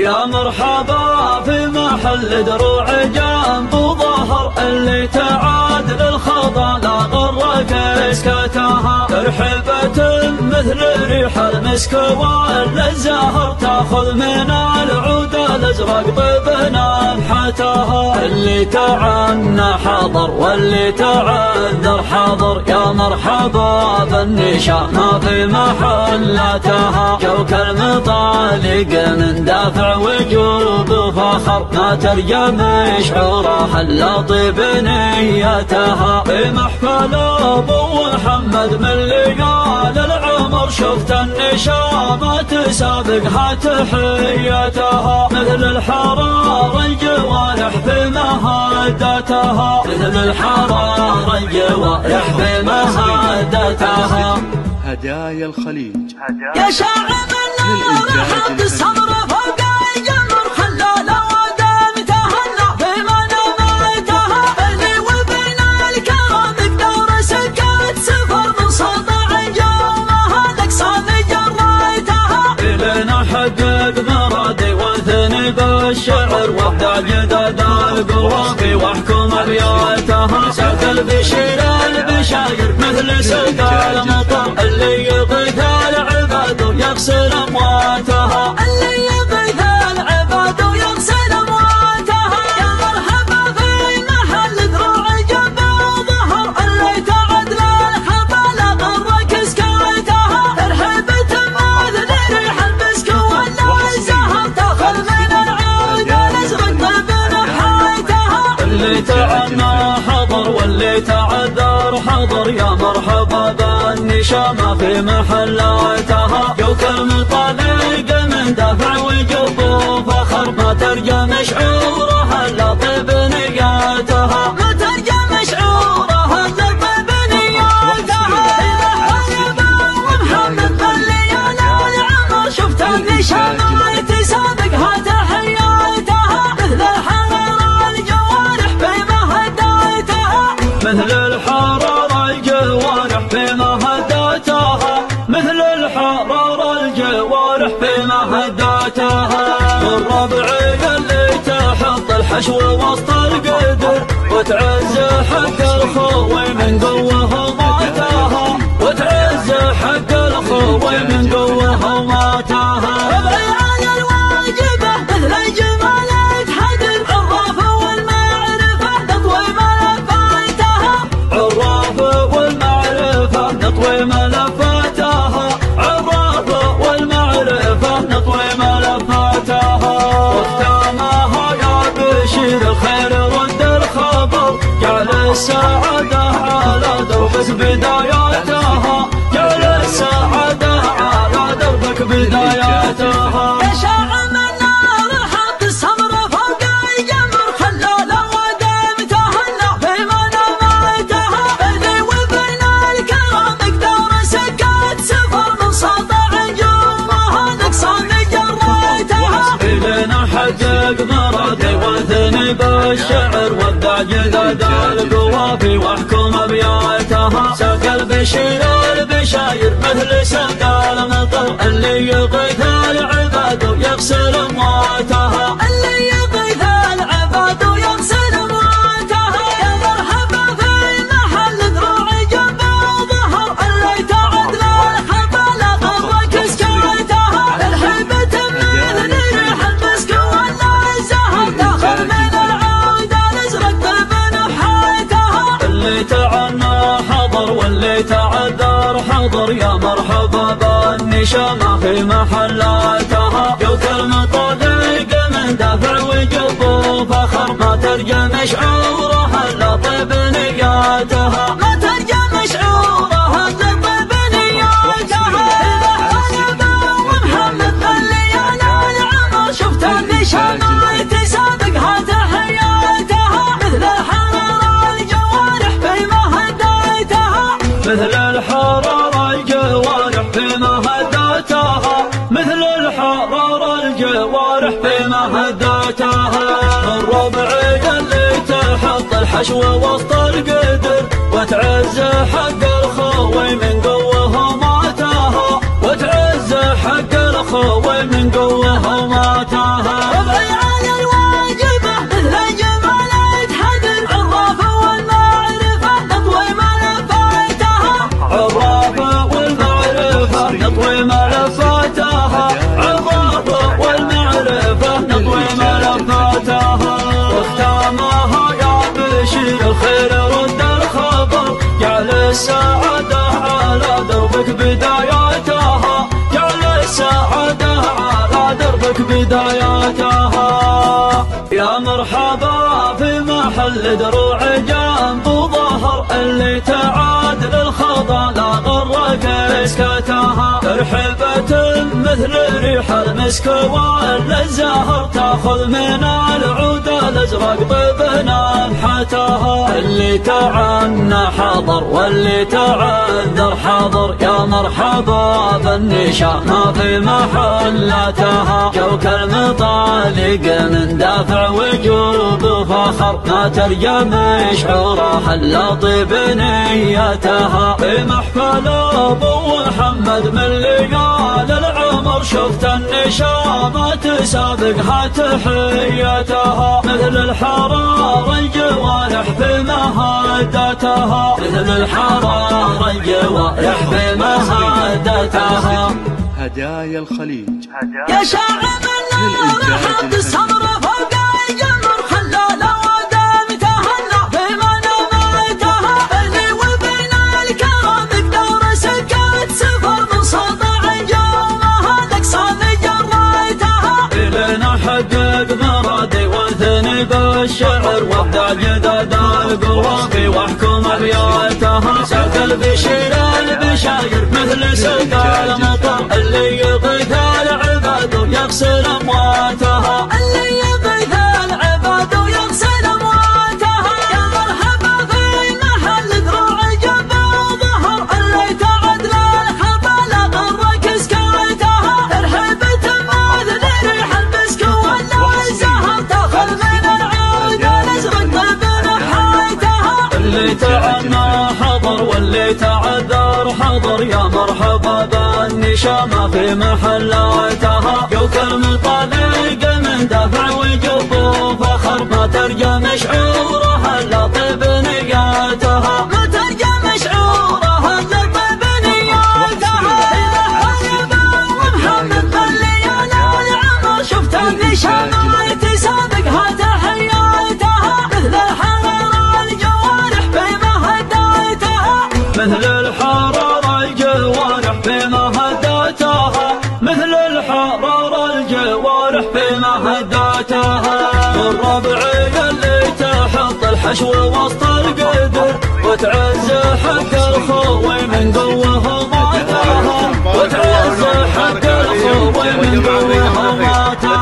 يا مرحبا في محل دروع جنب ظهر اللي تعاد للخضا لا غرك اسكتها. ترحبة مثل ريح المسك والزهر تاخذ من العود الازرق طيبنا نفحتها. اللي تعنى حضر واللي تعذر حضر يا مرحبا بالنشا ما في محلتها. جوك المطالق من دافع وجوب فخر ما ترجم شعورها الا طيب نيتها. في محفل ابو محمد من ليال العمر شفت النشا ما تسابقها تحيتها. مثل الحرارة الجوارح في مهدتها مثل الحرارة الجوارح في مهدتها. هدايا الخليج يا شاعر النار حط الصبر فوق الجمر خلاله ودم تهنى في منامتها. بيني وبين الكرم مقدار سكت سفر من سطع جومها الاقصى جريتها. الين احقق مرادي وانثني بالشعر وابدع جدد القوافي واحكم ابياتها. ساق البشير البشاير مثل سقى المطر اللي يغيث العباد ويغسل امواتها. اللي يغيث العباد ويغسل امواتها. يا مرحبا في محل دروع جنب ظهر اللي تعد للخبا لا غرك اسكتها. ترحبة مثل ريح المسك والزهر تاخذ من العود الازرق طيب نحيتها. اللي تعنى حضر واللي تعذر حضر يا مرحبا بالنشا ما في محلاتها. جوك المطالق من دافع وجب فخر ما ترجم شعورها الا طيب نياتها. ما ترجم شعورها الا طيب نياتها. حبيبه ومحمد من ليال العمر شفت النشا ما تسابقها تحياتها. مثل الحرارة الجوارح في مهدتها مثل الحرارة الجوارح في مهدتها مثل الحرارة الجوارح في مهدتها. والربعي اللي تحط الحشو وسط القدر وتعز حق الخوي من قوه ماتها وتعز حق الخوي من قوه ماتها. ربعي على الواجبة مثل الجمال يتحدر عراف والمعرفة نطوي ملفاتها. عراف والمعرفة نطوي ملفاتها. عراف والمعرفة نطوي ملفاتها. واختامها يا بشير الخير رد الخبر جعل السعادة على دربك بداياتها. جعل السعادة على دربك بداياتها. يا شاعر النار حط الصبر فوق الجمر خلاله ودم تهنى في منامتها. بيني وبين الكرم مقدار سكت سفر من سطع جومها الاقصى جريتها. الين احقق مرادي وانثني بالشعر وابدع جدد القوافي واحكم ابياتها. ساق البشير البشاير مثل سقى المطر اللي يغيث العباد ويغسل امواتها. اللي يغيث العباد ويغسل امواتها. يا مرحبا في محل دروع جنب ظهر اللي تعد للخبا لا غرك اسكتها. ترحبة مثل ريح المسك والزهر تاخذ من العود الازرق طيب نحيتها. اللي تعنى حضر واللي تعذر حضر يا مرحبا بالنشا ما في محلاتها. جوك المطالق من دافع وجب فخر ما ترجم شعورها الا طيب نياتها. ما ترجم شعورها الا طيب نياتها. حبيبه ومحمد من ليال العمر شفت النشا ما تسابقها تحياتها. مثل الحرارة الجوارح في مهدتها مثل الحرارة الجوارح في مهدتها مثل الحرارة الجوارح في مهدتها. الربعي اللي تحط الحشو وسط القدر وتعز حق الخوي من قوه ماتها وتعز حق الخوي من قوه ماتها. السعادة على دربك بداياتها، جعل السعادة على دربك بداياتها. يا مرحبا في محل دروع جنب ظهر، اللي تعاد للخضا لا غرك اسكتها. ترحبة مثل ريح المسك والزهر، تاخذ من العود الازرق طيب نفحتها. اللي تعنى حضر واللي تعذر حضر، يا مرحبا بالنشا ما في محلتها. جوك المطالق من دافع وجوب فخر، ما ترجم شعورها الا طيب نيتها. في محفل ابو محمد من ليال العمر، شفت النشا ما تسابقها تحيتها. مثل الحرار الجوارح في مهادتها، مثل الحرار الجوارح في مهادتها. هدايا الخليج يا شاعر النار حط الصبر فوق الجمر، خلى الأوادم تهنى بما نميتها. بيني وبين الكرم بدور سكت سفر، من سطع جومها نقصان جريتها. لين احقق مرادي وانثني بالشعر، وابدع جدد القوافي واحكم ابياتها. ساق البشير البشاير مثل سقى المطر، اللي يغيث العباد ويغسل امواتها. اللي يغيث العباد ويغسل امواتها. يا مرحبا في محل دروع جنب ظهر، اللي تعد للخطا لا غرك اسكتها. ترحبة مثل ريح المسك والزهر، تاخذ من العود الازرق طيب نحيتها. اللي تعنى حضر واللي تعذر حضر، يا مرحبا بالنشا ما في محلاتها. جوك المطالق من دافع وجوب فخر، ما ترجم شعورها الا طيب نياتها. ما ترجم شعورها الا طيب نياتها. إذا حبيبة ومحمد بالليال العمر، شفت النشا ما تسابقها تحياتها. مثل الحرارة الجوارح بمهداتها، مثل الحرارة الجوارح بمهداتها، مثل الحرارة الجوارح بمهداتها. والربعي اللي تحط الحشو وسط القدر، وتعز حق الخوي من قوه ماتها. وتعز حق الخوي من قوه ماتها.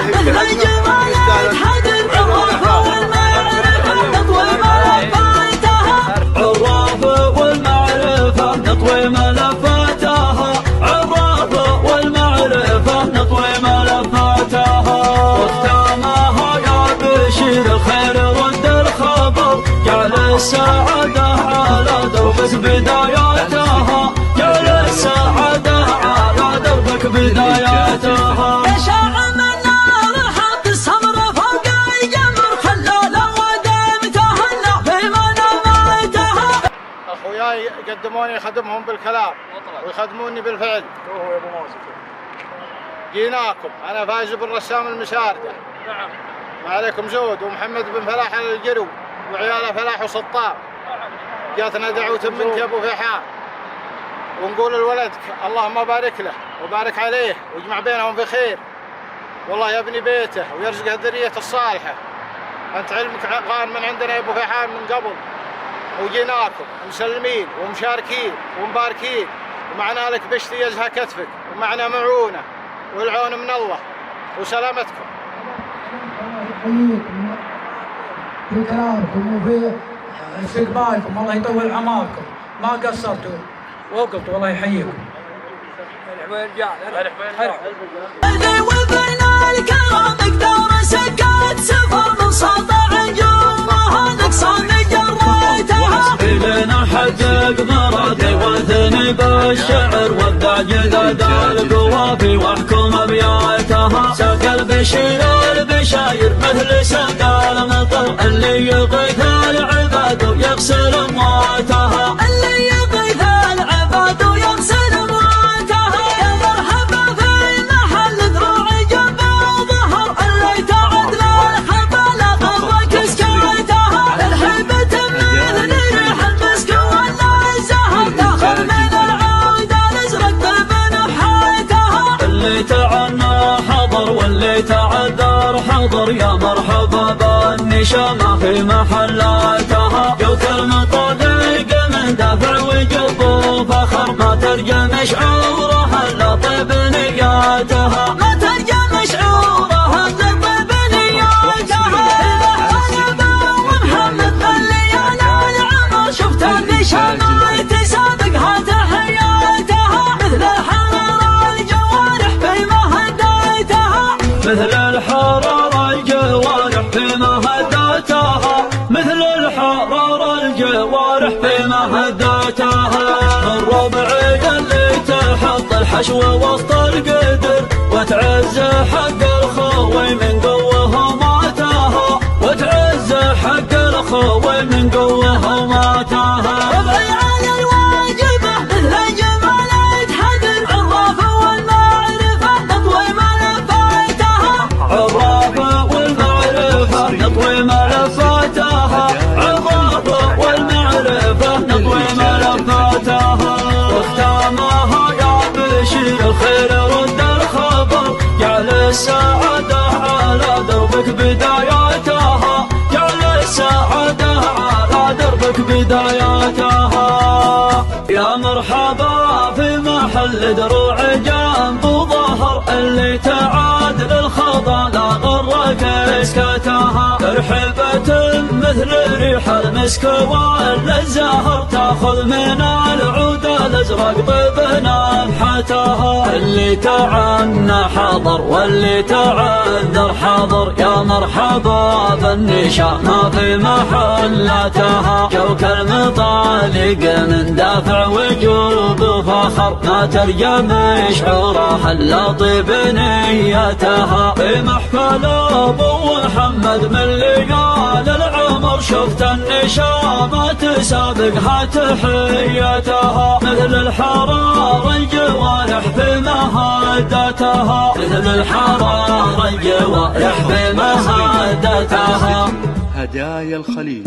مثل الجمال يتحدر، عراف والمعرفة تطوي ملفاتها. عراف والمعرفة نطوي ملفاتها، عراف والمعرفة نطوي ملفاتها. واختامها يا بشير خير رد الخبر، جعل السعادة على دربك بداياتها، جعل السعادة على دربك بداياتها. يا شاعر النار حط الصبر فوق الجمر، خلى الأوادم تهنى بما نميتها. اخوياي يقدموني خدمهم بالكلام ويخدموني بالفعل. جيناكم انا فايز بن رسام المشاردة. نعم. ما عليكم زود ومحمد بن فلاح على الجرو وعياله فلاح وسطار. جاتنا دعوة منك يا ابو فيحاء، ونقول لولدك اللهم بارك له وبارك عليه واجمع بينهم في خير، والله يبني بيته ويرزقه الذرية الصالحة. انت علمك عقان من عندنا يا ابو فيحاء من قبل، وجيناكم مسلمين ومشاركين ومباركين، ومعنا لك بشتي يزهى كتفك، ومعنا معونة والعون من الله وسلامتكم. في كلامكم وفي استقبالكم، الله يطول عمركم، ما قصرتوا وقفتوا، الله يحييكم. بيني وبين الكرم بدور سكت سفر، من سطع جومها نقصان جريتها. لين احقق مرادي وانثني بالشعر، وابدع جدد القوافي واحكم ابياتها. ساق البشير البشاير مثل سقى المطر، اللي يغيث العباد ويغسل امواتها. اللي يغيث العباد ويغسل امواتها. يا مرحبا في محل دروع جنب ظهر، اللي تعد للخطا لا غرك اسكتها. الحبة مثل واللي تعذر حضر يا مرحبا بالنشامة في محلاتها جوك المطلق من دافع وجب فخر ما ترجم شعورها الا طيب نياتها ما ترجم شعورها الا طيب نياتها اذا حلبا ومحمد مليان العمر شفت النشامة تسابقها تحياتها مثل الحرارة الجوارح في مهداتها مثل الحرارة الجوارح في مهداتها مثل الحرارة الجوارح في مهداتها الربع اللي تحط الحشو وسط القدر وتعز حق الخوي من قوه ماتها وتعز حق الخوي من قوه ماتها ربعي على الواجبه مثل جمال حدر عرافه والمعرفه نطوي ملفاتها عرافه والمعرفه نطوي ملفاتها عرافه والمعرفه نطوي ملفاتها واختامها يا بشير الخير رد الخبر جعل السعاده على دربك بداياتها جعل السعاده على دربك بداياتها يا مرحبا في محل دروع جنب ظهر اللي تعاد للخضا لا غرك اسكتها ترحبة مثل ريح المسك والزهر تاخذ من العود الازرق طيب نفحتها اللي تعنى حضر واللي تعذر حضر يا مرحبا بالنشامة في محلاتها جوك المطالق من دافع وجوب فخر ما ترجم شعورها الا طيب نيتها في محفل ابو محمد من ليال العمر شفت النشامة تسابقها تحياتها مثل الحرارة الجوارح في مهداتها مثل الحرارة الجوارح في مهداتها هدايا الخليج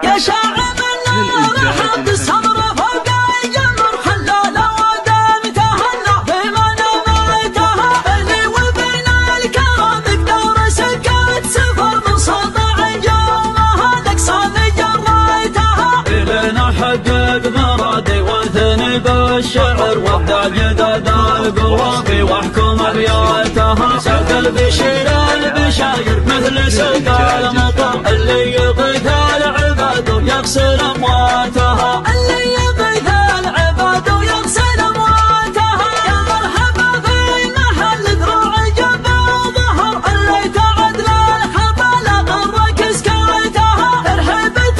يا شاعر النار حط الصبر فوق الجمر خلاله ودام تهنى في مناماتها اللي وبين الكرم مقدار سكت سفر من سطع جومها نقصان جريتها إلينا حقق مرادي وثني بالشعر وابدع جداد القوافي واحكم ابياتها سعد البشير البشاير مثل سقى المطر اللي يغيث العباد ويغسل امواتها اللي يغيث العباد ويغسل امواتها يا مرحبا في محل دروع جنب ظهر اللي تعد للخبا غرك اسكاتها ترحبة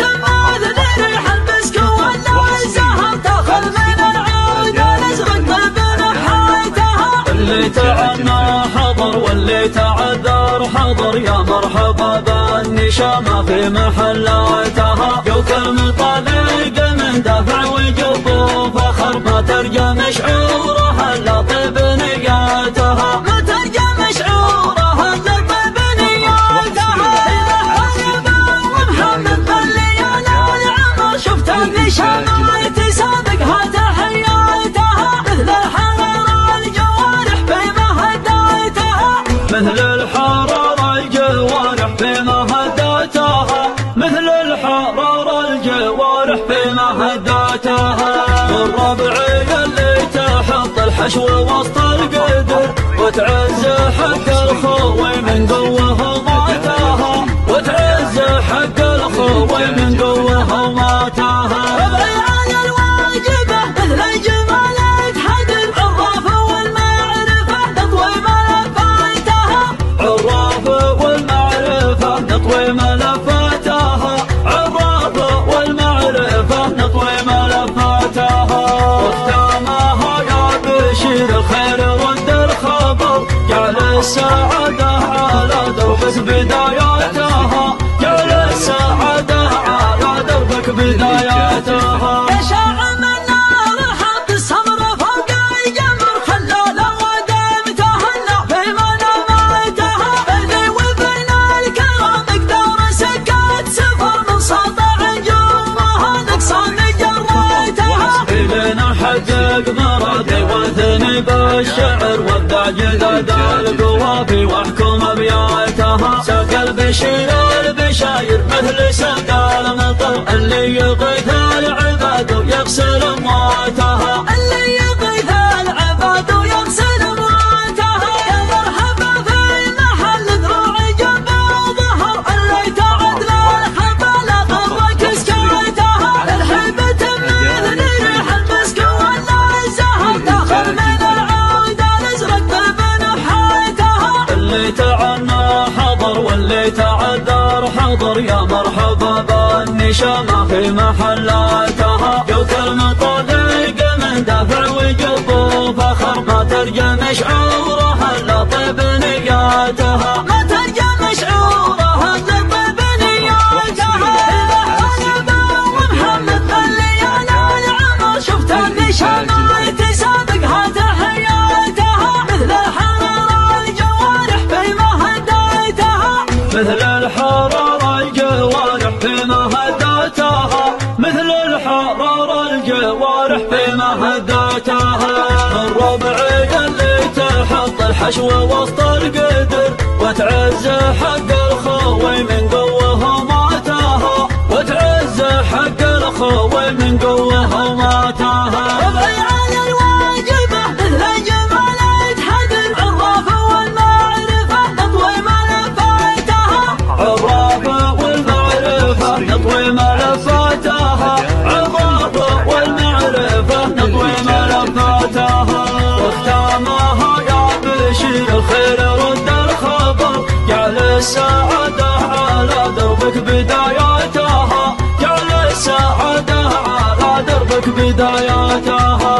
مثل ريح المسك والزهر تاخذ من العود الازرق طيب نحاتها اللي تعنى حضر واللي تعذر حضر يا مرحبا بالنشامة في محلاتها جوك المطلق من دافع وجب فخر ما ترجم شعورها الا طيب نياتها ما ترجم شعورها الا طيب نياتها اذا حلبا ومحمد مليان العمر شفت النشامة تسابقها تحياتها مثل الحرارة الجوارح في مهداتها مثل الحرارة الجوارح في مهداتها مثل الحرارة الجوارح في مهداتها والربع اللي تحط الحشو وسط القدر وتعز حق الخوي من قوه ماتها وتعز حق الخوي من قوه ماتها ربعي على الواجبه مثل جمال حدر عرافه والمعرفه نطوي ملفاتها عرافه والمعرفه نطوي ملفاتها عرافه والمعرفه نطوي ملفاتها واختامها يا بشير الخير رد الخبر جعل السعاده على دربك بداياتها جعل السعاده على دربك بداياتها يا شاعر النار حط الصبر فوق الجمر خلاله ودام تهنى في مناماتها اللي وبين الكرم مقدار سكت سفر من سطع جومها نقصان جريتها إلينا حقق مرادي وثني بالشعر وابدع جداد عداد القوافي واحكم ابياتها. ساق البشير البشاير مثل ساق المطر اللي يغيث العباد ويغسل امواتها. اللي يغيث العباد ويغسل امواتها. يا مرحبا في محل ذروع جنب ظهر اللي تعد للخبالة غرك سكاتها. الحبة مثل ريح المسك ولا الزهر تاخذ من العود الازرق بنحاتها. اللي تعنى حضر واللي تعذر حضر يا مرحبا بالنشامة في محلاتها. جوك المطالق من دافع وجب فخر ما ترجم شعورها الا طيب نياتها. ما ترجم شعورها الا طيب نياتها. اذا حلبة ومحمد الليالي العمر شفت النشامة تسابقها تحياتها. مثل الحرارة الجوارح في مهداتها. مثل الحرارة الجوارح في مهداتها. مثل الحرارة الجوارح في مهداتها. الربعي اللي تحط الحشو وسط القدر وتعز حق الخوي من قوه ماتها. وتعز حق الخوي من قوه ماتها. ربعي على الواجبه مثل جمالة حدر. عرافه والمعرفه نطوي ملفاتها. عرافه والمعرفه نطوي ملفاتها. عرافه والمعرفه نطوي ملفاتها. واختامها يا بشير الخير رد الخبر. جعل السعاده على دربك بداياتها. جعل السعاده على دربك بداياتها.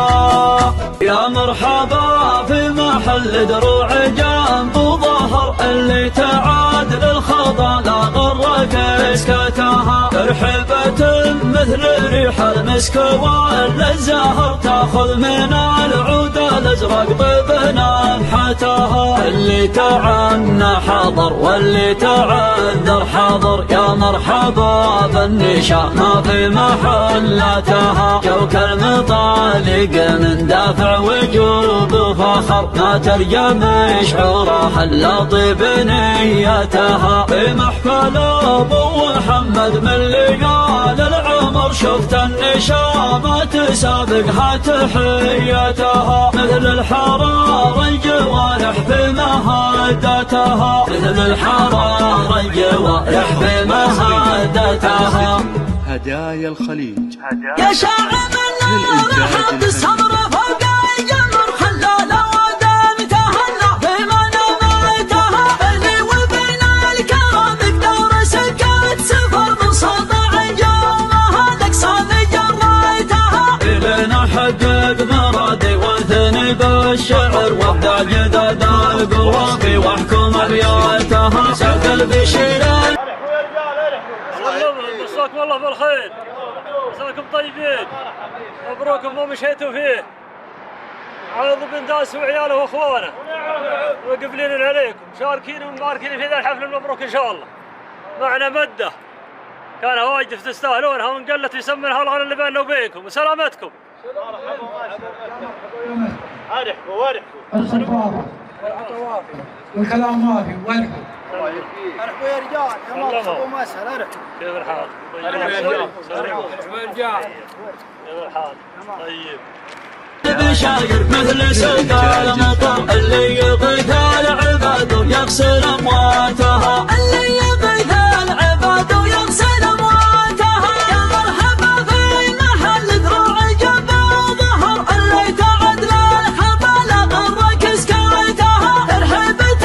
يا مرحبا في محل دروع جنب ظهر اللي تعاد للخضا لا غرك اسكاتها. ترحبة مثل ريح المسك ولا الزهر تاخذ من العود الازرق طيب نفحتها. اللي تعنى حضر واللي تعذر حضر يا مرحبا بالنشامة في محلاتها. جوك المطالق من دافع وجوب فخر ما ترجم شعورها الا طيب نيتها. في محفل ابو محمد من ليال العمر شفت النشامة تسابقها تحياتها. مثل الحرارة الجوارح في مهداتها. مثل الحرارة الجوارح في مهداتها. هدايا الخليج يا شاعر من رحب الصبر فوق الجمر خلاله ودام تهنى في مناماتها. بيني وبين الكرم مقدار سكات سفر من سطع جومها الاقصى جريتها. لين احقق مرادي واثني بالشعر وابدع جداد القوافي واحكم ابياتها. ساق البشير مساكم الله بالخير. مساكم طيبين. مبروك ما مشيتوا فيه. عوض بن داس وعياله واخوانه وقبلين عليكم شاركين ومباركين في ذا الحفل المبروك ان شاء الله. معنا مده كان واجد تستاهلونها وان قلت يسمنها الغنى اللي بيننا وبينكم وسلامتكم. ارحبوا الصفارة والكلام ما في والحب. ارحبوا يا رجال يا مرحبا ومسهل. ارحبوا. كيف الحال؟ ارحبوا يا رجال. كيف الحال؟ طيب. بشاير مثل ساق المطر اللي يغيث العباد ويغسل امواتها. اللي يغيث العباد ويغسل امواتها. يا مرحبا في محل ذروع جنب ظهر اللي تعد للخبالة غرك سكاتها. ترحبة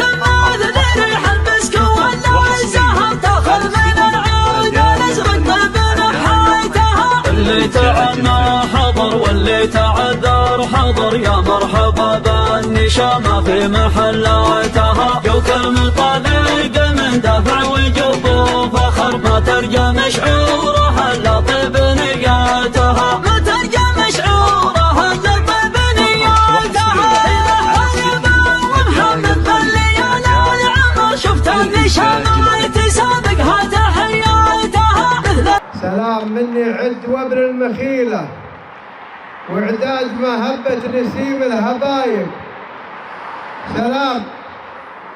مثل ريح المسك ولا الزهر تاخذ من العود الازرق طيب نحاتها. اللي تعنى حضر واللي تعذر حضر يا مرحبا بالنشامة في محلاتها. جوك المطالق من دافع وجب فخر ما ترجم شعورها الا طيب نياتها. ما ترجم شعورها الا طيب نياتها. اذا حلبة ومحمد الليالي العمر شفت النشامة تسابقها تحياتها. سلام مني عد وابن المخيلة وإعداد مهبة نسيم الهبايب. سلام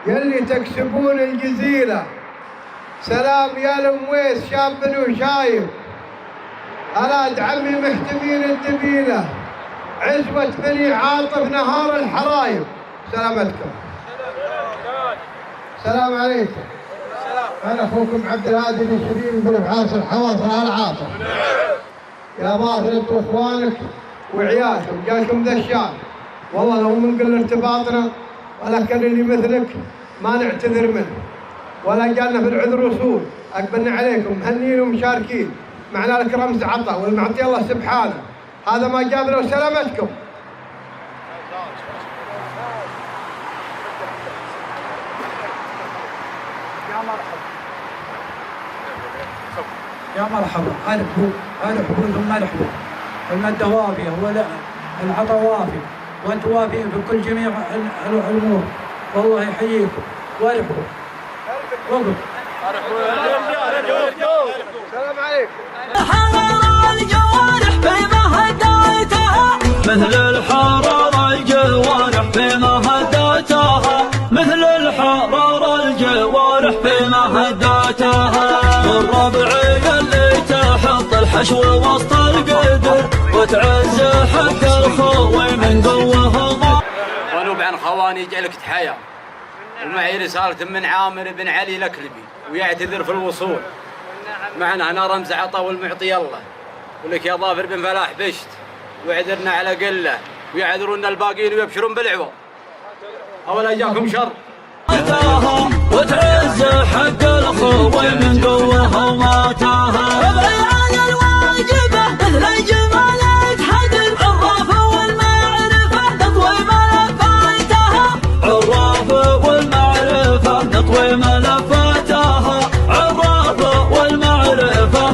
يلي تكسبون الجزيلة. سلام يا الأمويس شاب بنو شايب. أراد عمي محتمين الدبيلة. عزوة بني عاطف نهار الحرايب. سلامتكم. السلام عليكم. أنا أخوكم عبد الهادي بن شيرين بن عاص الحواصل على عاطف. يا باطل أنت وإخوانك وعيالكم جاكم ذا الشان. والله لو من قل ارتباطنا ولكن اللي مثلك ما نعتذر منه ولا جالنا في العذر وصول. أقبلنا عليكم مهنيين ومشاركين. معنا لك رمز عطا والمعطي الله سبحانه. هذا ما جابنا وسلامتكم. يا مرحبا. ارحبوا ثم ارحبوا. المادة وافية والعطا وافي وانتم وافيين في كل جميع الامور. والله يحييكم وارحبوا. وقف. السلام عليكم. حرر الجوارح بما هديتها مثل الحرارة الجوارح بما هديتها مثل الحرارة الجوارح بما هديتها والربعي اللي تحط الحشو وسط القدر وتعز حق الخوي من قوه ونوب عن خواني يجعلك تحيا ومعي رسالة من عامر بن علي الأكلبي ويعتذر في الوصول. معنا هنا رمز عطا والمعطي الله ولك يا ظافر بن فلاح بشت وعذرنا على قله ويعذرون الباقين ويبشرون بالعوض. أولا جاكم شر وتعز حق الخوي من قوه وماتاها بيان الواجبة مثل الجمال تحدد العرافة والمعرفة تطوي ملفاتها عرافة والمعرفة نطوي ملفاتها عرافة والمعرفة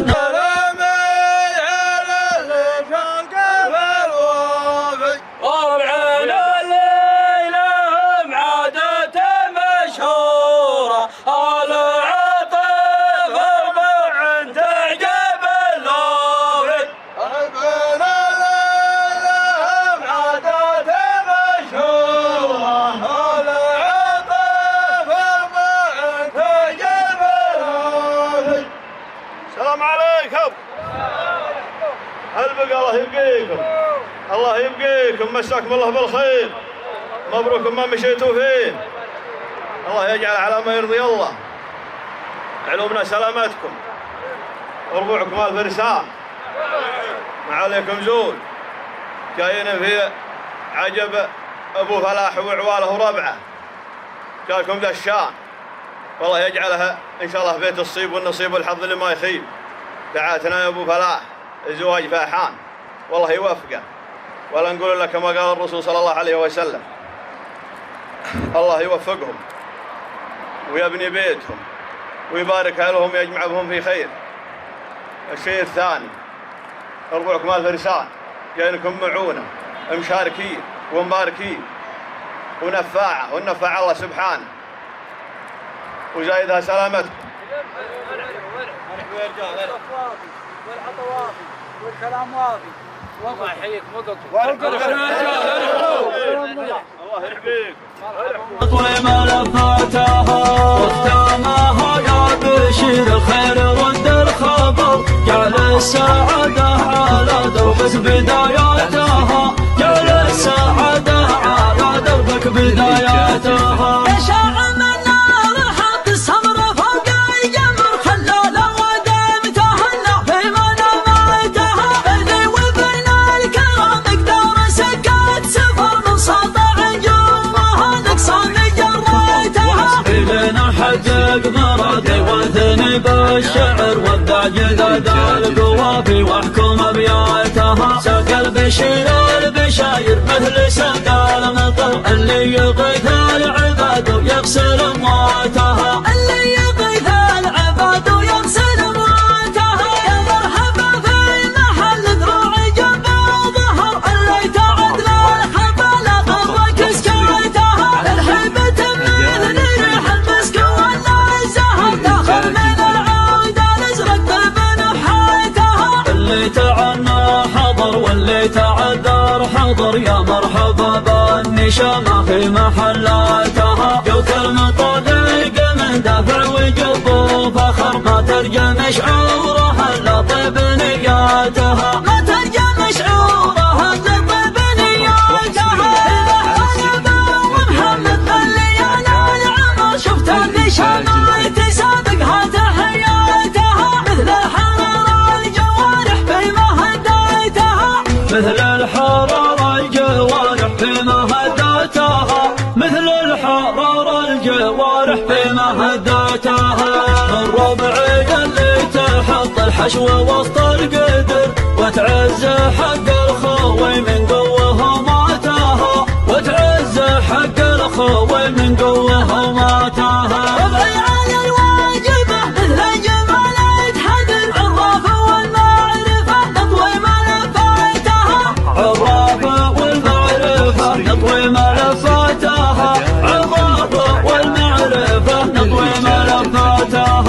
الله يبقيكم مساكم الله بالخير. مبروك ما مشيتوا فين. الله يجعل على ما يرضي الله. علومنا سلامتكم وربوعكم الفرسان ما عليكم زول. جايين في عجب ابو فلاح وعواله وربعه جاكم ذا الشان. والله يجعلها ان شاء الله بيت الصيب والنصيب والحظ اللي ما يخيب. دعاتنا يا ابو فلاح الزواج فاحان والله يوفقه ولا نقول لك كما قال الرسول صلى الله عليه وسلم. الله يوفقهم ويبني بيتهم ويبارك لهم ويجمع بهم في خير. الشيء الثاني ربعكم الفرسان جاينكم معونه مشاركين ومباركين ونفاعه والنفاع الله سبحانه وزايدها سلامتكم. والعطا وافي والكلام وافي. الله يحييك الله يحييك. تطوي ملفاتها واختامها يا بشير خير رد الخبر جعل السعادة على دربك بداياتها جعل السعادة على دربك بداياتها. حقق مرادي وثني بالشعر وابدع جداد القوافي واحكم ابياتها. ساق البشير البشاير مثل ساق المطر اللي يغيث العباد ويغسل امواتها اللي يغيث العباد ويغسل امواتها. يا مرحبا في محل ذروع جنب وظهر اللي تعد للخبالة غرك سكايتها. الهيبة مثل ريح المسك اللي تعنى حضر واللي تعذر حضر. يا مرحبا بالنشاء النشامة في محلاتها جوك المطالق من دافع وجب فخر ما ترجم شعورها الا طيب نياتها ما ترجم شعورها الا طيب نياتها ومحمد الليالي العمر شفت النشامة تسابقها تحياتها مثل الحرارة الجوارح بما هديتها مثل الحرارة الجوارح بما هديتها مثل الحرارة الجوارح بما هديتها الربع اللي تحط الحشو وسط القدر وتعز حق الخوي من قوه ماتها وتعز حق الخوي من قوه ماتها ربعي على الواجبه مثل جمال تحدد عرافه والمعرفه نطوي ملفاتها عرافه والمعرفه نطوي ملفاتها عرافه والمعرفه نطوي ملفاتها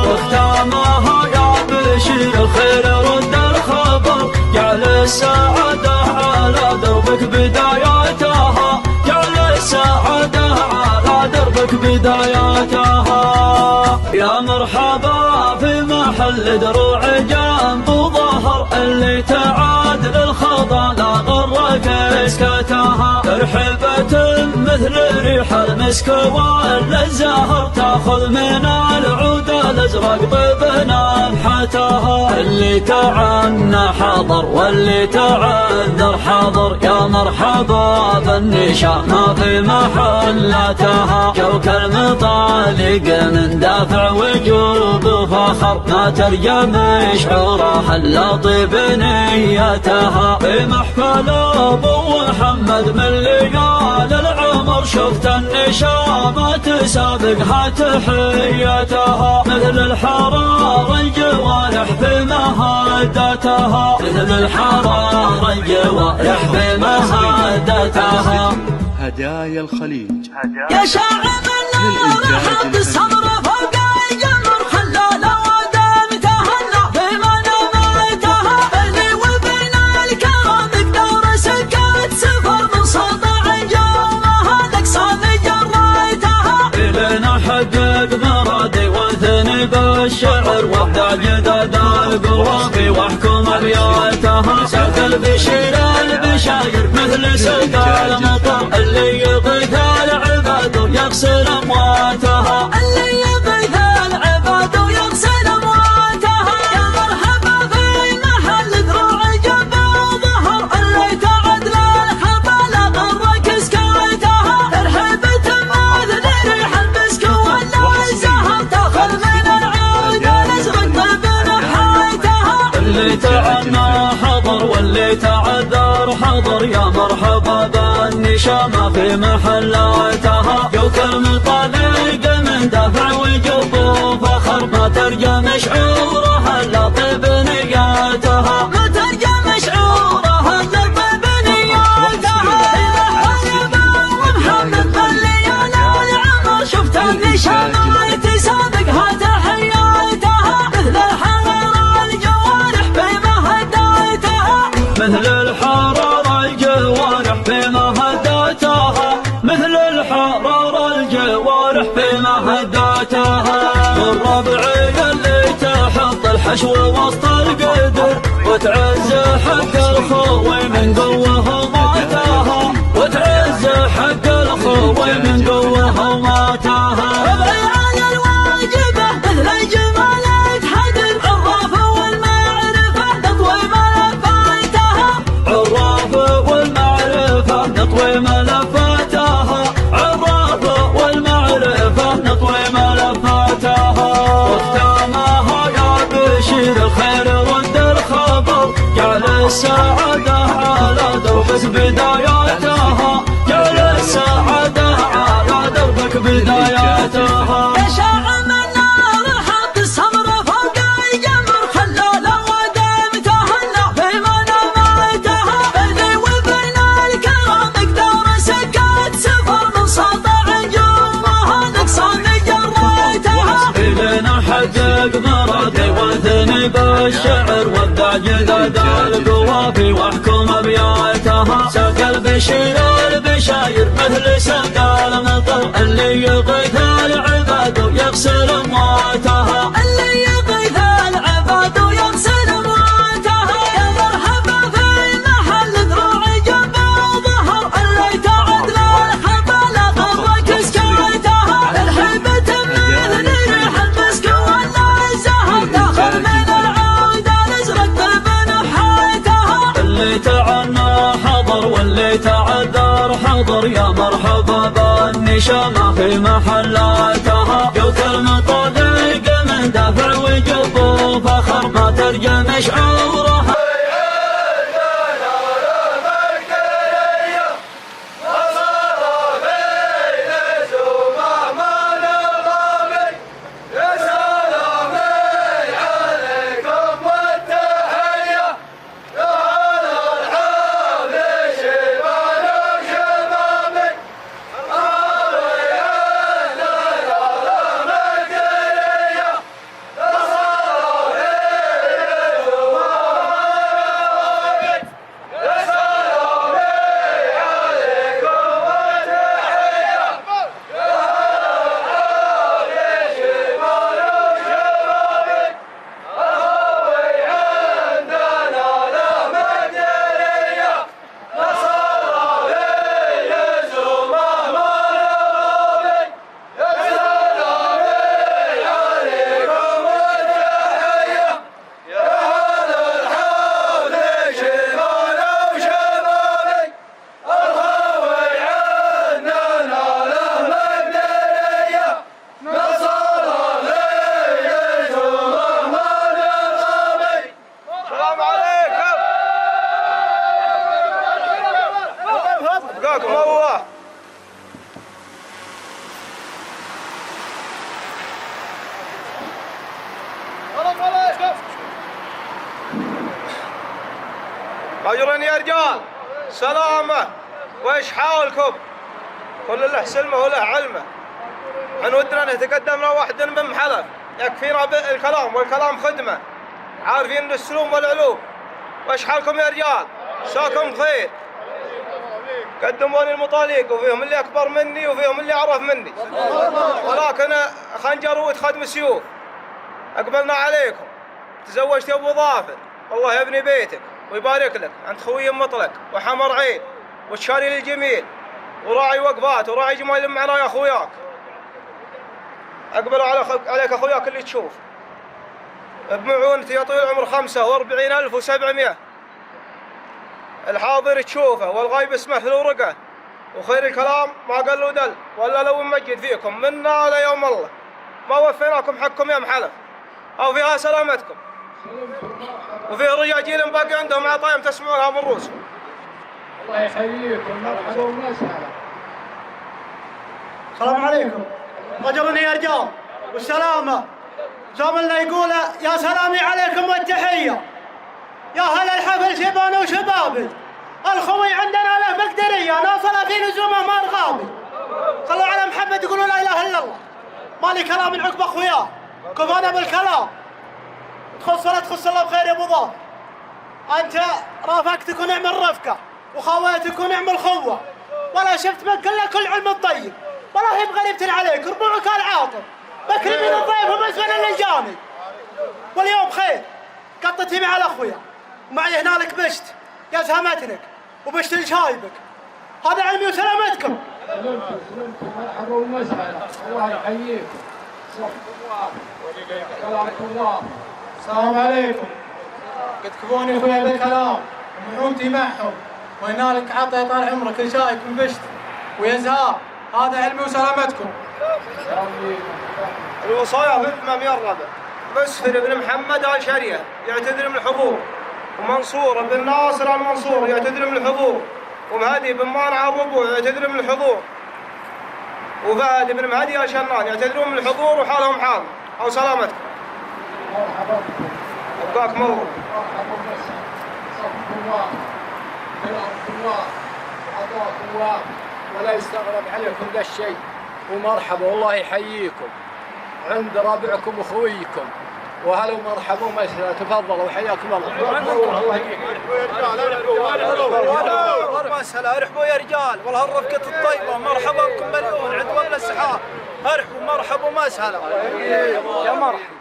واختامها يا بشير الخير رد الخبر جعل السعاده على دربك بداياتها جعل السعاده على دربك بداياتها يا مرحبا في محل دروع جنب ظهر اللي تعادل الخضا لا غرك اسكتها ترحبة مثل ريح المسك ولا الزهر تاخذ من العود الازرق طيب نفحتها اللي تعنى حضر واللي تعذر حضر يا مرحبا بالنشامة في محلاتها جوك المطالق من دافع وجوب فخر ما ترجم شعورها الا طيب نيتها في محفل ابو محمد من ليال العمر شفت النشامة تسابقها تحياتها مثل الحرارة الجوارح في مهادتها مثل الحرارة الجوارح في مهادتها هدايا الخليج يا شاعر النار حط الصبر فوق الجمر خلاله ودام تهنى بما نميتها بيني وبين الكرم مقدار سكت سفر من سطع جومها نقصان جريتها لين احقق مرادي واثني بالشعر وابدع جدد القوافي واحكم ابياتها ساق البشير البشاير مثل سقى المطر اللي يغيث العباد ويغسل امواتها اللي يغيث العباد ويغسل امواتها يا مرحبا في محل دروع جنب ظهر اللي تعدل الخطا لا غرك اسكاتها ترحبة مثل ريح المسك ولا الزهر تاخذ من العود الازرق طيب نحيتها اللي تعنى حضر واللي تعذر حضر يا مرحبا بالنشامة في محلاتها جوك المطالق من دافع وجب فخر ما ترجم شعورها الا طيب نياتها ما ترجم شعورها الا طيب نياتها ومحمد الليالي العمر شفت النشامة تسابقها تحياتها مثل الحرارة الجوارح بما هديتها مثل الحرارة الجوارح بما هديتها مثل الحرارة الجوارح بما هديتها والربعي اللي تحط الحشو وسط القدر وتعز حق الخوي من قوه ماتها وتعز حق الخوي من قوه ماتها ربعي على الواجبه مثل جمال تحدد عرافه والمعرفه نطوي ملفاتها عرافه والمعرفه نطوي ملفاتها عرافه والمعرفه نطوي ملفاتها واختامها يا بشير الخير رد الخبر جعل السعاده على دربك بداياتها جعل السعاده على دربك بداياتها يا شاعر النار حط الصبر فوق الجمر خلاله ودام تهنى بما نميتها بيني وبين الكرم مقدار سكت سفر من سطع جومها نقصان جريتها لين احقق مرادي واثني بالشعر وابدع جدد القوافي واحكم ابياتها ساق البشير البشاير داير مثل سقى المطر اللي يغيث العباد ويغسل امواتها اللي يغيث العباد ويغسل امواتها يا مرحبا في محل دروع جبه وظهر اللي تعد للخطا لخطك سكوتها الحبة مثل ريح المسك ولا الزهر داخل من العود نزرق بنحيتها اللي تعنى حضر واللي تعذر حضر يا مرحبا بالنشامة في محلاتها جوك المطالق من دافع وجب فخر ما ترجم شعورها رجل يا رجال سلامة وإيش حالكم؟ كل له سلمة وله علمه. عن ودنا نتقدم لواحد من حلف يكفينا بالكلام والكلام خدمة. عارفين السلوم والعلوم. وإيش حالكم يا رجال؟ ساكم خير. قدموني المطاليق وفيهم اللي أكبر مني وفيهم اللي أعرف مني. ولكن خنجر وتخدم سيوف. أقبلنا عليكم. تزوجت يا أبو ظافر. الله يبني بيتك ويبارك لك عند خوي مطلق وحمر عين والشاري الجميل وراعي وقفات وراعي جمال معنا يا اخوياك. اقبلوا عليك اخوياك اللي تشوف بمعونتي يا طويل العمر 45,700. الحاضر تشوفه والغايب اسمه في الورقه وخير الكلام ما قال له دل ولا لو مجد فيكم منا ليوم الله ما وفيناكم حقكم يا محلف او فيها سلامتكم. وفيه رجاجيل باقي عندهم عطايم تسمعونها من رؤوسهم. الله يحييكم مرحبا ومسهلا. السلام عليكم. رجلني يا رجال والسلامة. زملنا يقول يا سلامي عليكم والتحية. يا هلا الحفل شبان وشبابي. الخوي عندنا له مقدرية ناصل في لزومه ما نغابي. صلوا على محمد يقولوا لا اله الا الله. مالي كلام من عقب اخوياه. كفانا بالكلام. تخص ولا تخص الله بخير يا ابو ظافر. انت رافقتك ونعم الرفقه وخواتك ونعم الخوه ولا شفت منك الا كل علم الطيب ولا هي بغريبة عليك ربوعك العاطر مكرمين الضيف ومسؤول للجاني. واليوم خير قطتي مع الاخويا ومعي هنالك بشت يا زهمتنك وبشت لشايبك. هذا علمي وسلامتكم. سلمتوا مرحبا ومسهلا. الله يحييكم. السلام عليكم. قد كفوني اخويا بالكلام ومعونتي معهم وهنالك عطى طال عمرك شايك من بشت ويزهار. هذا علمي وسلامتكم. الوصايا مثل ما ميرد. مسفر بن محمد آل شريعة يعتذر من الحضور ومنصور بن ناصر المنصور يعتذر من الحضور ومهدي بن مانع الربوع يعتذر من الحضور وفهد بن مهدي آل شنان يعتذرون من الحضور وحالهم حال أو سلامتكم. مرحبا أبقاك مبروك. مرحبا ومسهلا. صفق الله خلافة الله وعطاء الله ولا يستغرب عليكم ذا الشيء. ومرحبا والله يحييكم عند رابعكم واخويكم وهلا ومرحبا ومسهلا، تفضلوا وحياكم الله. مسهلا، ارحبوا يا رجال، والله الرفقة الطيبة، مرحبا بكم مليون، عدوان السحاب، ارحبوا مرحبا ومسهلا. يا مرحبا.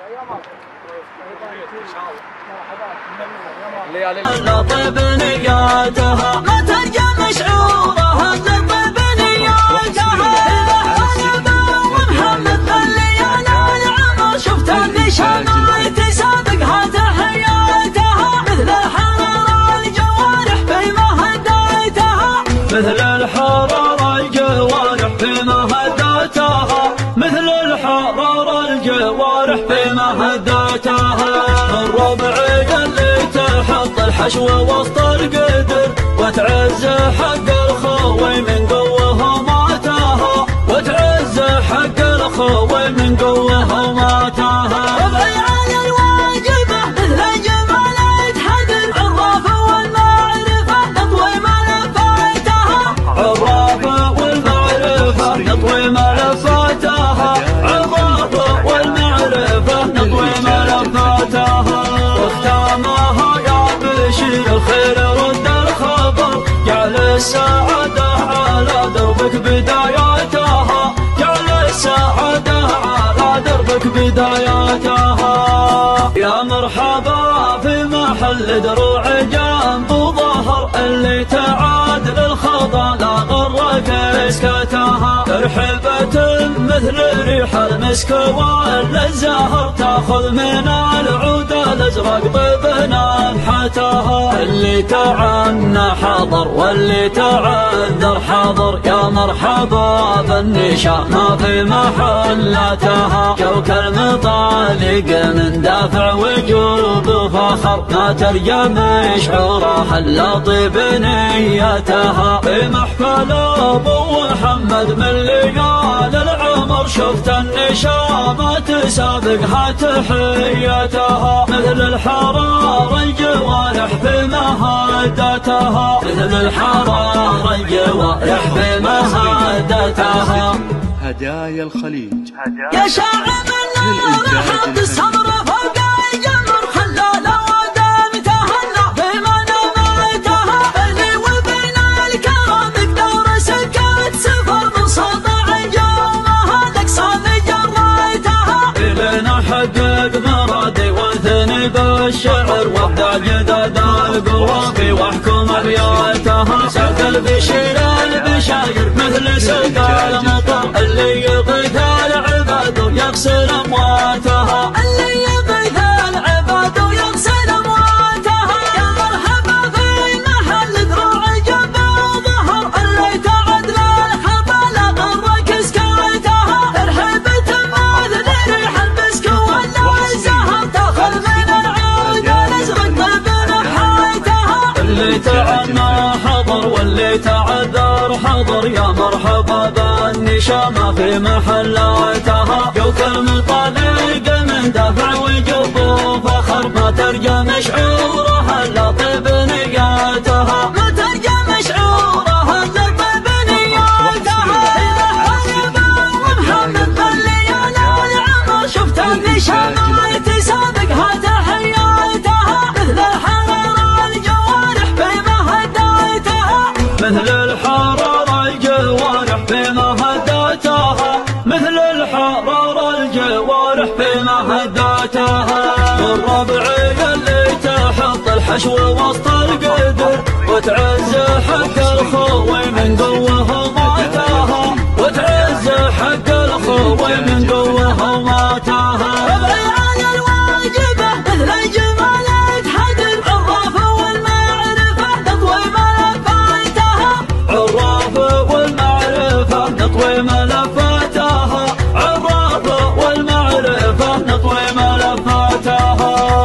لطيب نياتها ما ترجم شعورها، لطيب نياتها انا ومحمد خلينا العمر، شفت النشامات سابقها تحياتها، مثل الحرارة الجوارح بما هديتها، مثل الحرارة الجوارح بما هديتها، مثل الحرارة الجوارح بما هديتها. الربع اللي تحط الحشو وسط القدر، وتعز حق الخوي من قوه ماتها، وتعز حق الخوي من قوه ماتها. ربعي على الواجبه مثل جمال يتحدر، عرافه والمعرفه نطوي ملفاتها، عرافه والمعرفه نطوي ملفاتها، عرافه والمعرفة نطوي ملفاتها. واختامها يا بشير الخير رد الخبر، جعل السعادة على دربك بداياتها، جعل السعادة على دربك بداياتها. يا مرحبا في محل دروع جنب ظهر، اللي تعادل الخضا لا غرك اسكتها، ترحبة مثل ريح المسك والزهر، تاخذ من العود الازرق طيب نفحتها. اللي تعنى حضر واللي تعذر حضر، يا مرحبا بالنشا ما في محلتها، جوك المطالق من دافع وجوب فخر، ما ترجم شعورها الا طيب نيتها. في محفل ابو محمد من ليال العمر، شفت النشامات سابقها تحيتها، مثل الحرارة الجوارح بما هدتها، مثل الحرارة الجوارح بما هدتها. هدايا الخليج يا شاعر النار حط الصبر فوق الجمر، خلاله ودام تهنى بما نميتها، بيني وبين الكرم مقدار سكت سفر، من سطع جومها الاقصى جريتها. الين احقق مرادي وانثني بالشعر، وابدع جداد القوافي واحكم ابياتها. سعد البشير البشاير مثل سلك المطر، اللي يغيث العباد ويغسل امواتها، اللي يغيث العباد ويغسل امواتها. يا مرحبا في محل دروع جنب ظهر، اللي تعدل الخطا لا غرك اسكاتها، ترحبة مثل ريح المسك والزهر، تاخذ من العود الازرق طيب نفحتها. اللي تعنى حضر واللي تعذر حضر، يا مرحبا بالنشامة في محلاتها، جوك المطالق من دافع وجب فخر، ما ترجم شعورها الا طيب نياتها، ما ترجم شعورها الا طيب نياتها. حبيبه ومحمد خلينا العمر، شفت النشامات سابقها تحياتها، مثل الحرارة الجوارح بما هديتها، مثل الحرارة الجوارح بما هديتها، مثل الحرارة الجوارح بما هديتها. الربعي اللي تحط الحشو وسط القدر، وتعز حق الخوي من قوه ماتها، وتعز حق الخوي من قوه ماتها. ربعي على الواجبه مثل جمال يتحدر، عرافه والمعرفه نطوي ملفاتها، عرافه والمعرفه نطوي ملفاتها، عرافه والمعرفه نطوي ملفاتها.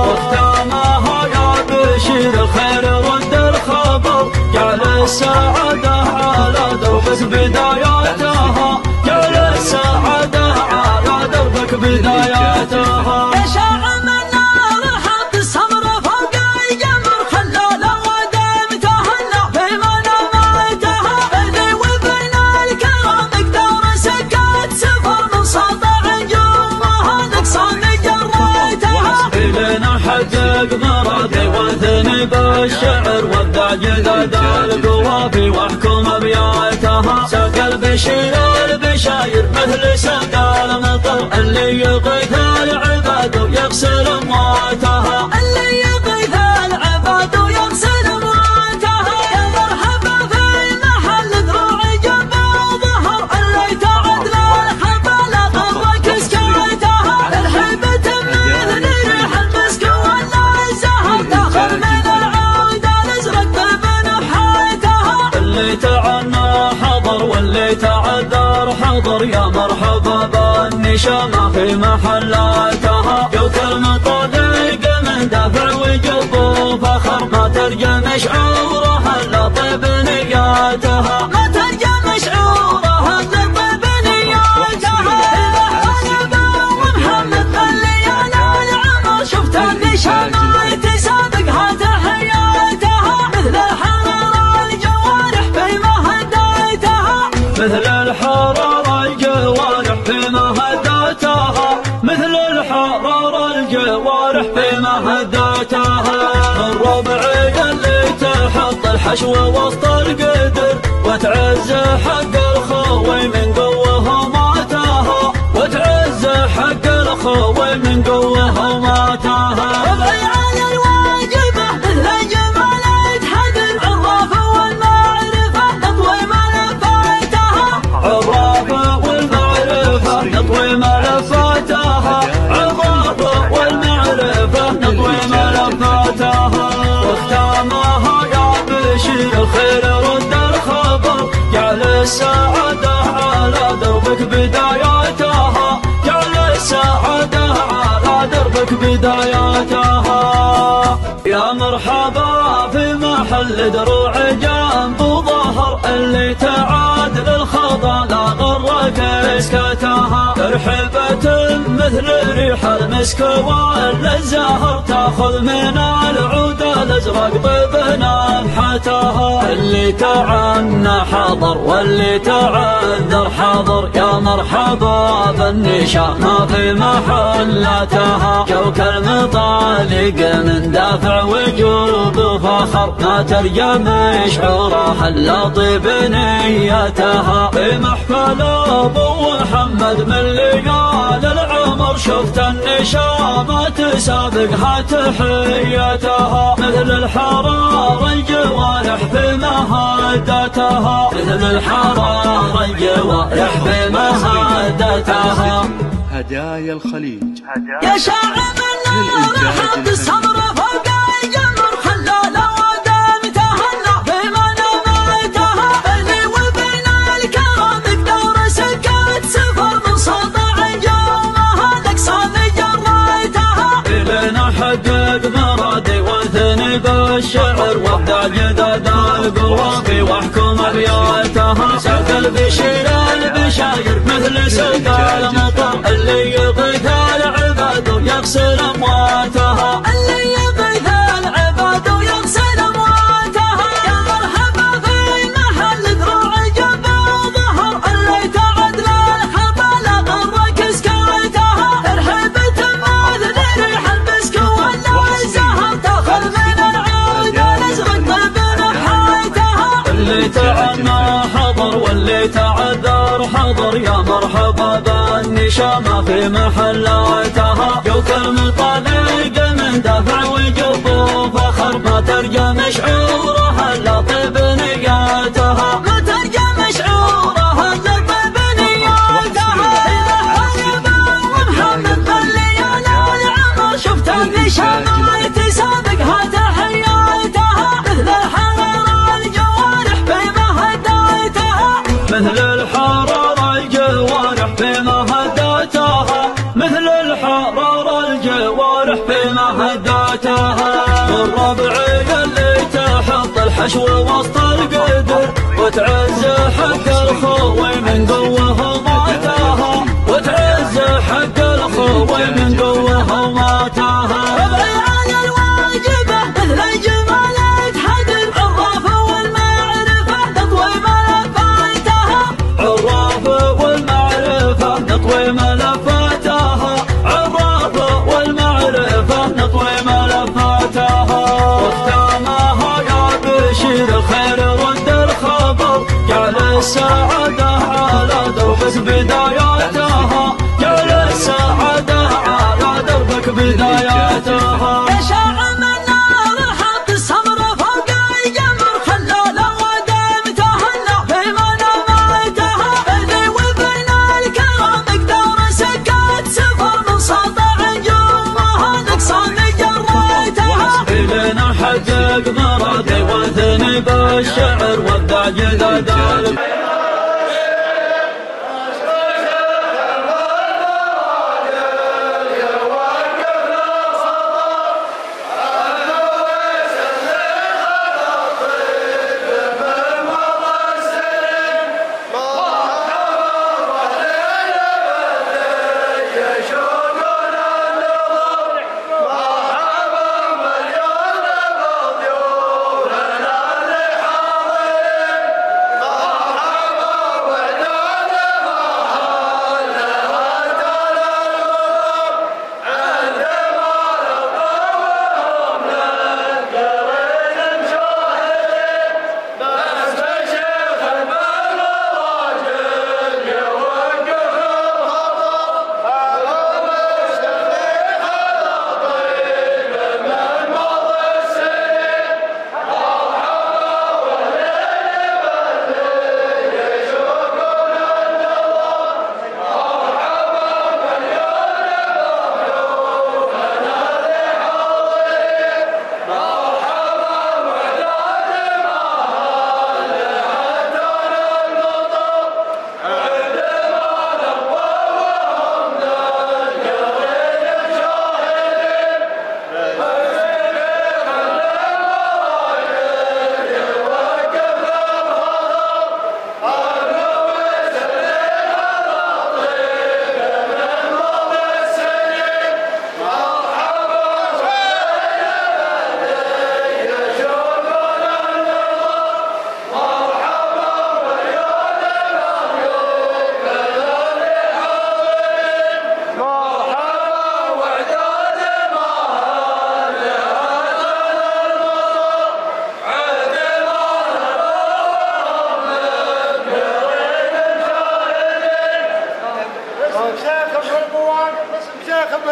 واختامها يا بشير الخير رد الخبر، جعل السعادة على دربك بداياتها، جعل السعادة على دربك بداياتها. يا شاعر النار حط الصبر فوق الجمر، خلاله ودام تهنى بما نميتها، بيني وبين الكرم مقدار سكت سفر، من سطع جومها الاقصى جريتها. البشير البشاير مثل سقى المطر اللي يغيث العباد ويغسل امواتها اللي يغيث العباد ويغسل امواتها يا مرحبا في محل ذروع جنب ظهر اللي تعد للخطا غرك سكاتها الحبة مثل ريح المسك ولا الزهر تاخذ من العود الازرق بنفحاتها اللي تعنى حضر واللي تعذر حضر يا مرحبا بالنشامة في محلاتها جوك المطالق من دافع وجب فخر ما ترجم شعورها الا طيب نياتها ما ترجم شعورها الا طيب نياتها انا ومحمد الليالي العمر شفت النشامة تسابقها تحياتها مثل الحرارة الجوارح بما هديتها مثل الحرارة الجوارح بما هداتها مثل الحرارة الجوارح بما هداتها الربع اللي تحط الحشو وسط القدر وتعز حق الخوي من قوه ماتها وتعز حق الخوي من قوه ماتها ربعي على الواجبة مثل جمال يتحدر عرافة والمعرفة نطوي ملفاتها عرافة والمعرفة نطوي ملفاتها عرافة والمعرفة نطوي ملفاتها واختامها يا بشير الخير رد الخبر جعل السعادة على دربك بداياتها جعل السعادة على دربك بداياتها يا مرحبا في محل دروع جنب ظهر اللي تعاد للخضا لا غرك اسكتها ترحبة مثل ريح المسك ولا الزهر تاخذ من العود الازرق طيب نفحتها اللي تعنى حضر واللي تعذر حضر يا مرحبا بالنشامة في محلاتها جوك المطالق من دافع وجوب فخر ما ترجم شعورها الا طيب نيتها في محفل ابو محمد من ليال العمر شفت النشامة تسابقها تحياتها مثل الحرارة الجوارح بما هدتها مثل الحرارة الجوارح بما هدتها هدايا الخليج يا شاعر النار حط الصبر فوق الجمر خلى الاوادم تهنى بما نميتها بيني وبين الكرم مقدار سكت سفر من سطع جومها الاقصان جريتها لين احقق مرادي وانثني بالشعر وابدع جدد القوافي واحكم ابياتها سعد البشير البشاير مثل سقى المطر اللي يغيث العباد ويغسل امواتها اللي يغيث العباد ويغسل امواتها يا مرحبا في محل ذروع جنب ظهر اللي تعد للخطا غرك سكاتها ترحبة مثل ريح المسك ولا الزهر تاخذ من العود الازرق بنفحاتها اللي تعنى حضر واللي تعذر حضر يا مرحبا بالنشامة في محلاتها جوك المطالق من دافع وجب فخر ما ترجم شعورها الا طيب نياتها ما ترجم شعورها الا طيب نياتها حبيبة ومحمد الليالي العمر شفت النشامة تسابقها تحياتها مثل الحرارة الجوارح بما هديتها مثل الحرارة الجوارح بما هداتها مثل الحرارة الجوارح بما هداتها والربع اللي تحط الحشو وسط القدر وتعز حق الخوي من قوه ماتها وتعز حق الخوي من قوه ماتها ربعي على الواجبة مثل جمال يتحدر عرافة والمعرفة نطوي ملفاتها عرافة والمعرفة نطوي ملفاتها عرافة والمعرفة نطوي ملفاتها واختامها يا بشير الخير رد الخبر جعل السعادة بداياتها، جل السعادة على دربك بداياتها. يشع من نار حط السمر فوق الجمر، خلى الودم تهنى في مناماتها. بيني وبين الكرام مقدار سكات سفر من سطع نجومها نقصان جريتها. إلينا حقق مرادي وثني بالشعر وابدع جداد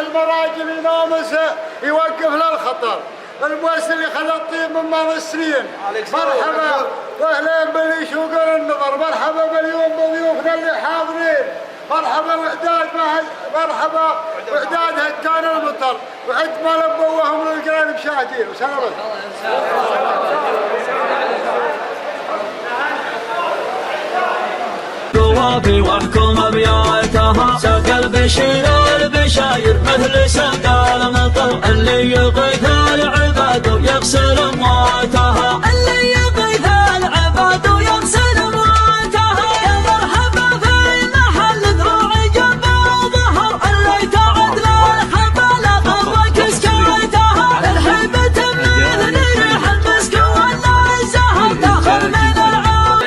المراجل ينامسه يوقف للخطر. المؤسس اللي خلى الطيب من مر السنين. مرحبا واهلين باللي يشوقون النظر، مرحبا باليوم بضيوفنا اللي حاضرين، مرحبا واعداد مرحبا واعداد هكان المطر، وعد ما لبوهم للقران بشاهدين وسلامت. قوافي واحكم ابياتها، ساق البشير البشاير مثل ساق المطر، اللي يغيث العباد ويغسل امواتها، اللي يغيث العباد ويغسل امواتها. يا مرحبا في محل دروع جنب ظهر، اللي تعد للحبالة غرك سكايتها. الحبة مثل ريح المسك ولا الزهر داخل من العام.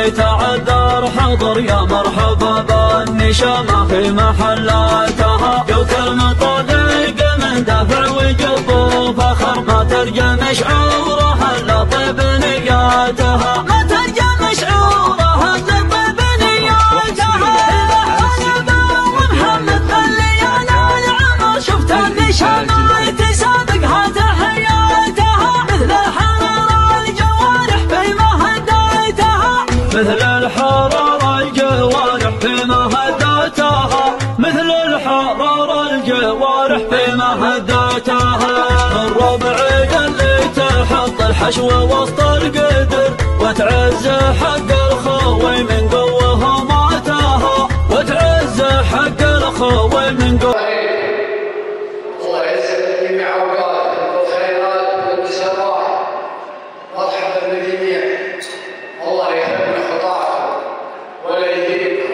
واللي تعذر حضر يا مرحبا بالنشا ما في محلاتها جوك المطالق من دافع وجب فخر ما ترجم شعورها الا طيب نياتها ما ترجم شعورها الا طيب نياتها ومحمد خلينا العمر شفت النشا ما تسابقها تحياتها مثل الحرارة الجوارح بما هديتها مثل الحرارة الجوارح بما هديتها مثل الحرارة الجوارح بما هديتها الربع اللي تحط الحشو وسط القدر وتعز حق الخوي من قوه ماتها وتعز حق الخوي من قوه. الله يسعد جميع اوقاتكم بالخيرات والبشرات مرحبا بالجميع الله يهدي خطاكم ولا يهديكم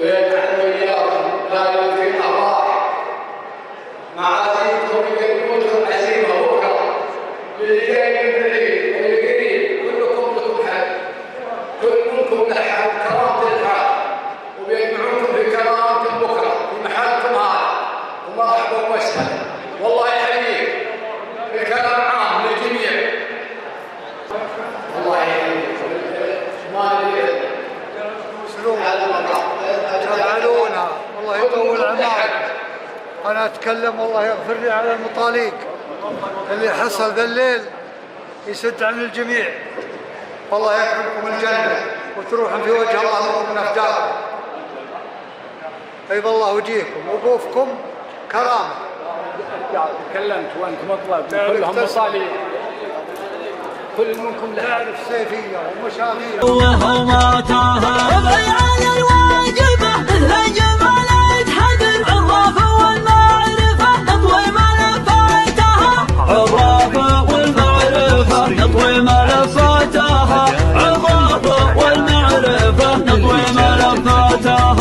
ويجعل واياكم دائما في افراح معازيمكم يقدمونكم عزيمه بكره للي جاي من بعيد واللي قريب كلكم لكم حق كل منكم له حق كرامه الحال وبيجمعونكم في كرامه بكره في محلكم هذا ومرحبا ومسهلا والله يحييك الكلام عام للجميع الله يحييك ما ادري تفعلونها والله يطول عمرك. انا اتكلم والله يغفر لي على المطاليق اللي حصل ذا الليل يسد عن الجميع والله يكرمكم الجنه وتروحون في وجه الله من افداركم بيض الله وجيهكم وقوفكم كرامه. تكلمت وانت مطلب كلهم مصالين كل منكم تعرف سيفيه ومشاغيل وهماتها على الواجبه مثل جمالة حدر عرافه والمعرفه نطوي ملفاتها عرافه والمعرفه نطوي ملفاتها عرافه والمعرفه نطوي ملفاتها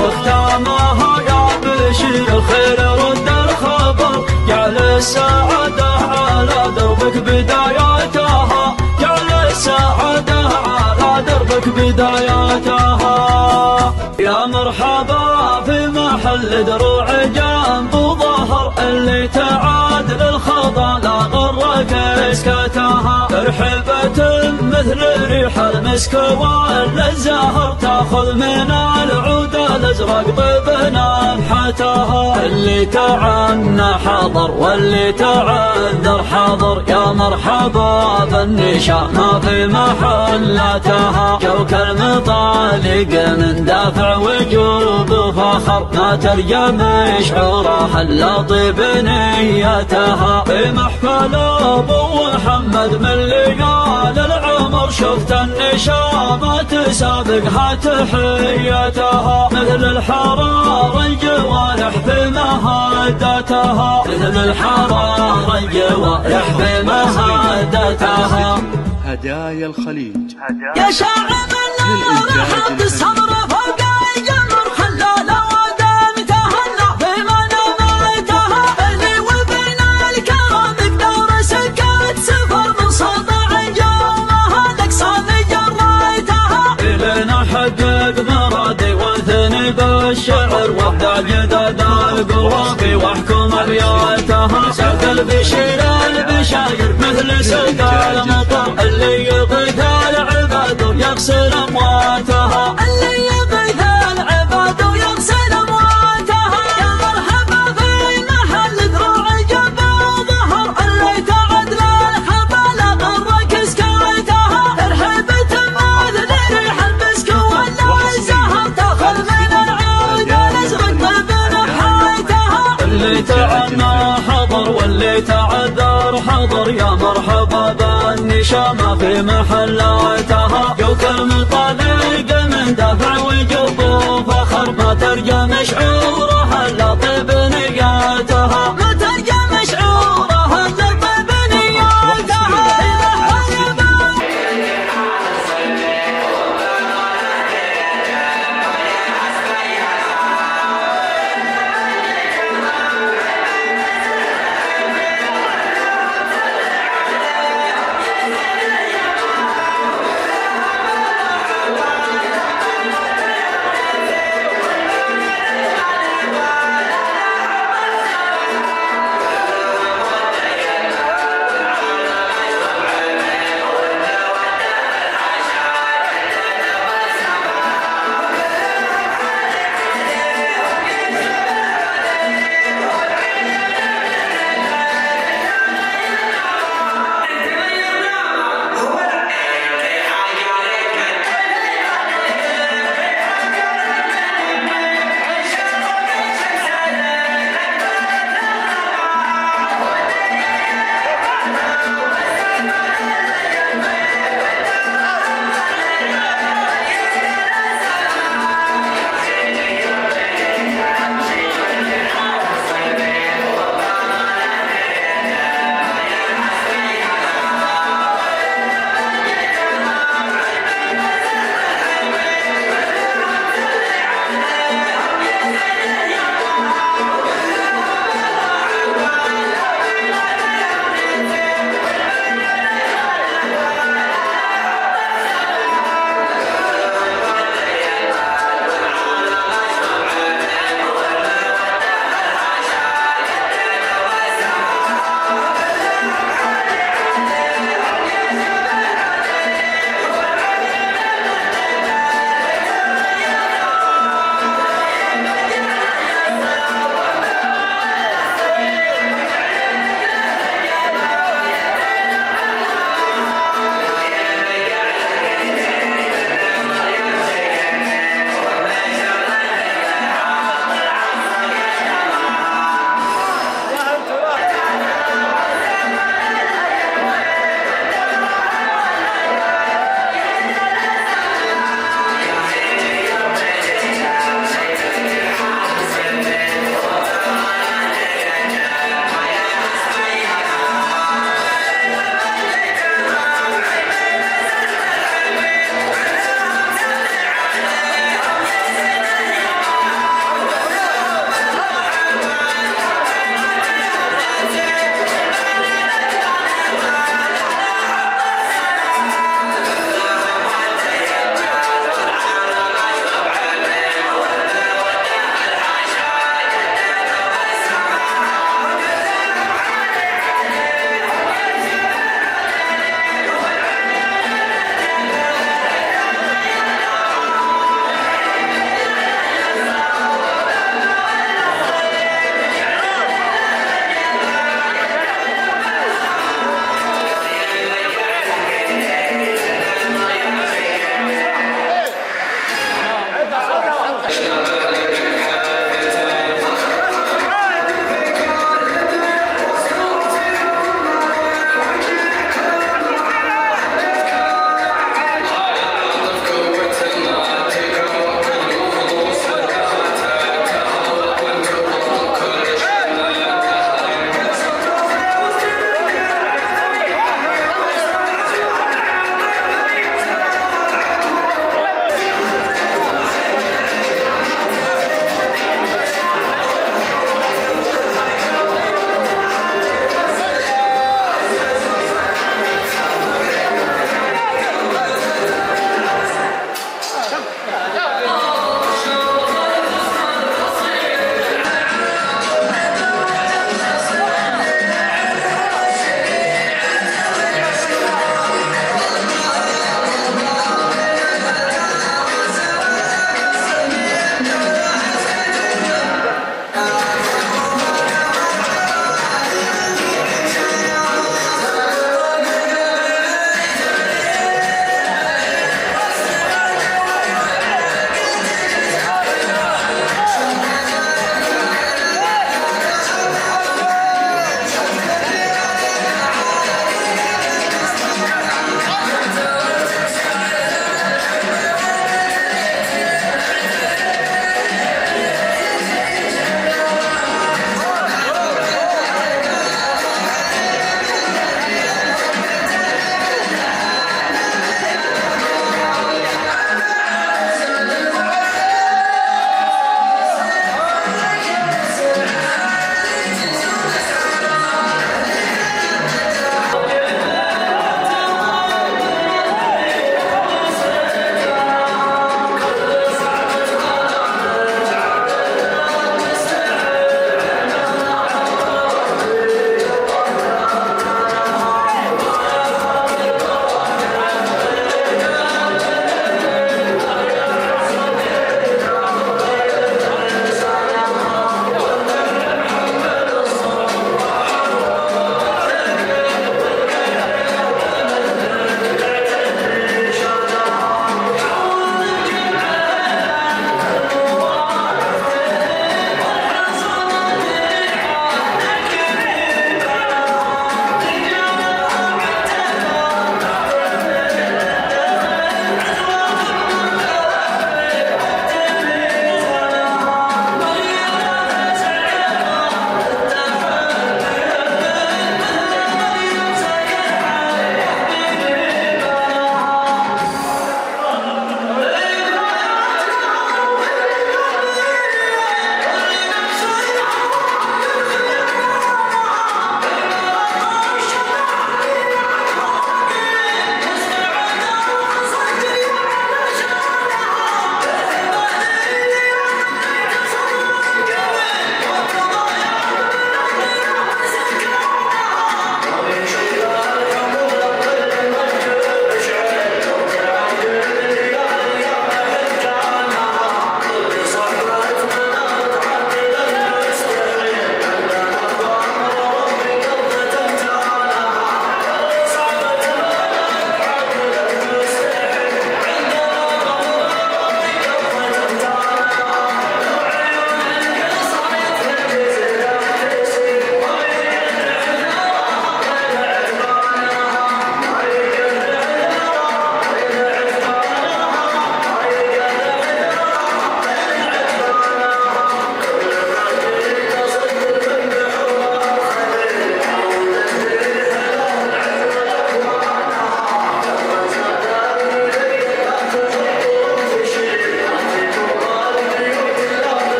واختامها يا بشير الخير رد الخبر جعل السعاده على دربك بداياتها جعل السعاده على دربك بداياتها يا مرحبا في محل دروع جنب ظهر اللي تعاد للخضا لا غرك اسكتها ترحبة مثل ريح المسك والزهر تاخذ من العود الازرق طيب نفحتها اللي تعنى حضر واللي تعذر حضر يا مرحبا بالنشا ما في محلاتها جوك المطالق من دافع وجوب فخر ما ترجم شعورها الا طيب نيتها في محفل ابو محمد من ليال العمر شفت النشا ما تسابقها تحيتها مثل الحرارة الجوارح بما هدتها مثل الحرارة الجوارح بما هدتها. هدايا الخليج يا شاعر النار حط الصبر فوق الجمر خلاله ودام تهنى بما نميتها بيني وبين الكرم مقدار سكت سفر من سطع جومها الاقصى جريتها لين احقق مرادي وانثني بالشعر وابدع جدد القوافي واحكم ابياتها ساق البشير البشاير مثل ساق المطر اللي يغيث العباد ويغسل امواتها اللي يغيث العباد ويغسل امواتها يا مرحبا في محل دروع جنب ظهر اللي تعد للخطا لا غرك اسكتها ترحبة مثل ريح المسك والزهر تاخذ من العود الازرق طيب نحيتها اللي تعنى حضر واللي تعذر حضر يا مرحبا بالنشا ما في محلاتها جوك المطالق